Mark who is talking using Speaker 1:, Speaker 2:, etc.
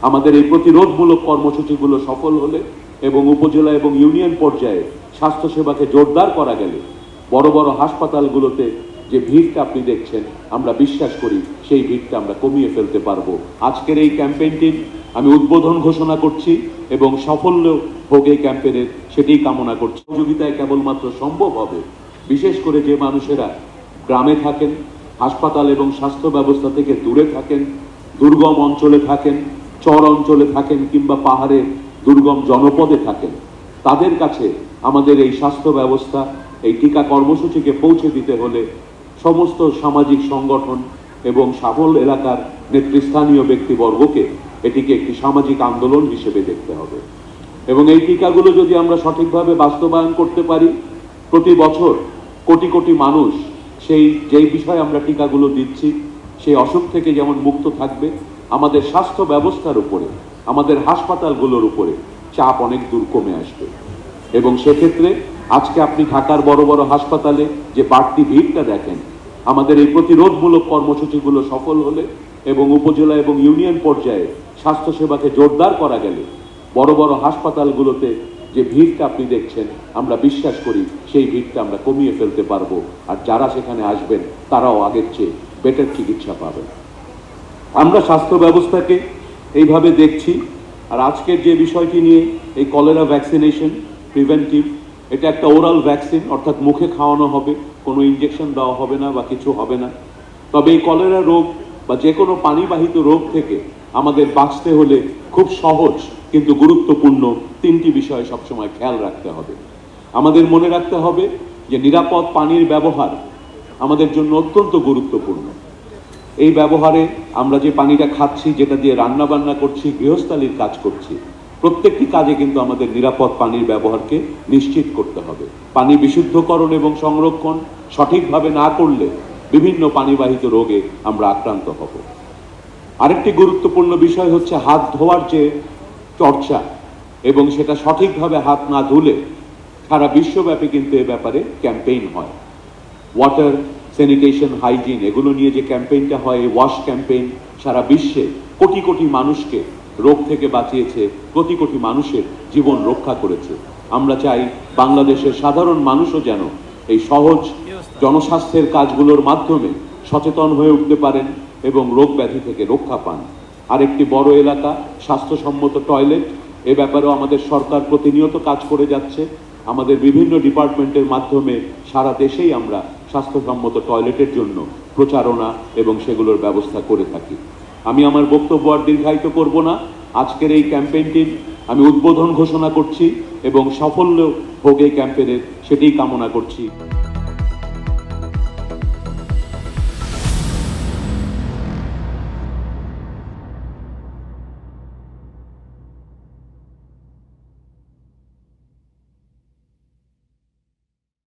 Speaker 1: আমাদের এই প্রতিরোধমূলক কর্মসূচিগুলো সফল হলে এবং উপজেলা এবং ইউনিয়ন পর্যায়ে স্বাস্থ্যসেবাকে জোরদার করা গেলে বড় বড় হাসপাতালগুলোতে যে ভিড়টা আপনি দেখছেন, আমরা বিশ্বাস করি সেই ভিড়টা আমরা কমিয়ে ফেলতে পারবো। আজকের এই ক্যাম্পেইনটির আমি উদ্বোধন ঘোষণা করছি এবং সাফল্য হোক এই ক্যাম্পেইনের সেটাই কামনা করছি। সহযোগিতায় কেবলমাত্র সম্ভব হবে বিশেষ করে যে মানুষেরা গ্রামে থাকেন, হাসপাতাল এবং স্বাস্থ্য ব্যবস্থা থেকে দূরে থাকেন, দুর্গম অঞ্চলে থাকেন, চর অঞ্চলে থাকেন কিংবা পাহাড়ে দুর্গম জনপদে থাকেন, তাদের কাছে আমাদের এই স্বাস্থ্য ব্যবস্থা, এই টিকা কর্মসূচিকে পৌঁছে দিতে হলে সমস্ত সামাজিক সংগঠন এবং সকল এলাকার নেতৃস্থানীয় ব্যক্তিবর্গকে এটিকে একটি সামাজিক আন্দোলন হিসেবে দেখতে হবে। এবং এই টিকাগুলো যদি আমরা সঠিকভাবে বাস্তবায়ন করতে পারি, প্রতি বছর কোটি কোটি মানুষ যেই বিষয়ে আমরা টিকাগুলো দিচ্ছি সেই অসুখ থেকে যেমন মুক্ত থাকবে, আমাদের স্বাস্থ্য ব্যবস্থার উপরে, আমাদের হাসপাতালগুলোর উপরে চাপ অনেক দূর কমে আসবে। এবং সেক্ষেত্রে আজকে আপনি ঢাকার বড় বড় হাসপাতালে যে বাড়তি ভিড়টা দেখেন, আমাদের এই প্রতিরোধমূলক কর্মসূচিগুলো সফল হলে এবং উপজেলা এবং ইউনিয়ন পর্যায়ে স্বাস্থ্যসেবাকে জোরদার করা গেলে বড় বড় হাসপাতালগুলোতে যে ভিড়টা আপনি দেখছেন, আমরা বিশ্বাস করি সেই ভিড়টা আমরা কমিয়ে ফেলতে পারবো। আর যারা সেখানে আসবেন তারাও আগের চেয়ে বেটার চিকিৎসা পাবেন। আমরা স্বাস্থ্য ব্যবস্থাকে এইভাবে দেখছি। আর আজকের যে বিষয়টি নিয়ে এই কলেরা ভ্যাকসিনেশন প্রিভেন্টিভ, এটা একটা ওরাল ভ্যাকসিন, অর্থাৎ মুখে খাওয়ানো হবে, কোনো ইঞ্জেকশন দেওয়া হবে না বা কিছু হবে না। তবে এই কলেরা রোগ বা যে কোনো পানিবাহিত রোগ থেকে আমাদের বাঁচতে হলে খুব সহজ কিন্তু গুরুত্বপূর্ণ তিনটি বিষয় সবসময় খেয়াল রাখতে হবে। আমাদের মনে রাখতে হবে যে নিরাপদ পানির ব্যবহার আমাদের জন্য অত্যন্ত গুরুত্বপূর্ণ। এই ব্যবহারে আমরা যে পানিটা খাচ্ছি, যেটা দিয়ে রান্না বান্না করছি, গৃহস্থালির কাজ করছি, প্রত্যেকটি কাজে কিন্তু আমাদের নিরাপদ পানির ব্যবহারকে নিশ্চিত করতে হবে। পানি বিশুদ্ধকরণ এবং সংরক্ষণ সঠিকভাবে না করলে বিভিন্ন পানিবাহিত রোগে আমরা আক্রান্ত হব। আরেকটি গুরুত্বপূর্ণ বিষয় হচ্ছে হাত ধোয়ার যে চর্চা, এবং সেটা সঠিকভাবে হাত না ধুলে সারা বিশ্বব্যাপী কিন্তু এ ব্যাপারে ক্যাম্পেইন হয়। ওয়াটার স্যানিটেশন, হাইজিন, এগুলো নিয়ে যে ক্যাম্পেইনটা হয়, এই ওয়াশ ক্যাম্পেইন সারা বিশ্বে কোটি কোটি মানুষকে রোগ থেকে বাঁচিয়েছে, কোটি কোটি মানুষের জীবন রক্ষা করেছে। আমরা চাই বাংলাদেশের সাধারণ মানুষও যেন এই সহজ জনস্বাস্থ্যের কাজগুলোর মাধ্যমে সচেতন হয়ে উঠতে পারেন এবং রোগ ব্যাধি থেকে রক্ষা পান। আরেকটি বড় এলাকা স্বাস্থ্যসম্মত টয়লেট, এ ব্যাপারেও আমাদের সরকার প্রতিনিয়ত কাজ করে যাচ্ছে। আমাদের বিভিন্ন ডিপার্টমেন্টের মাধ্যমে সারা দেশেই আমরা স্বাস্থ্যসম্মত টয়লেটের জন্য প্রচারণা এবং সেগুলোর ব্যবস্থা করে থাকি। আমি আমার বক্তব্য আর দীর্ঘায়িত করব না। আজকের এই ক্যাম্পেইনটির আমি উদ্বোধন ঘোষণা করছি এবং সাফল্য হোক এই ক্যাম্পেইনের সেটাই কামনা করছি।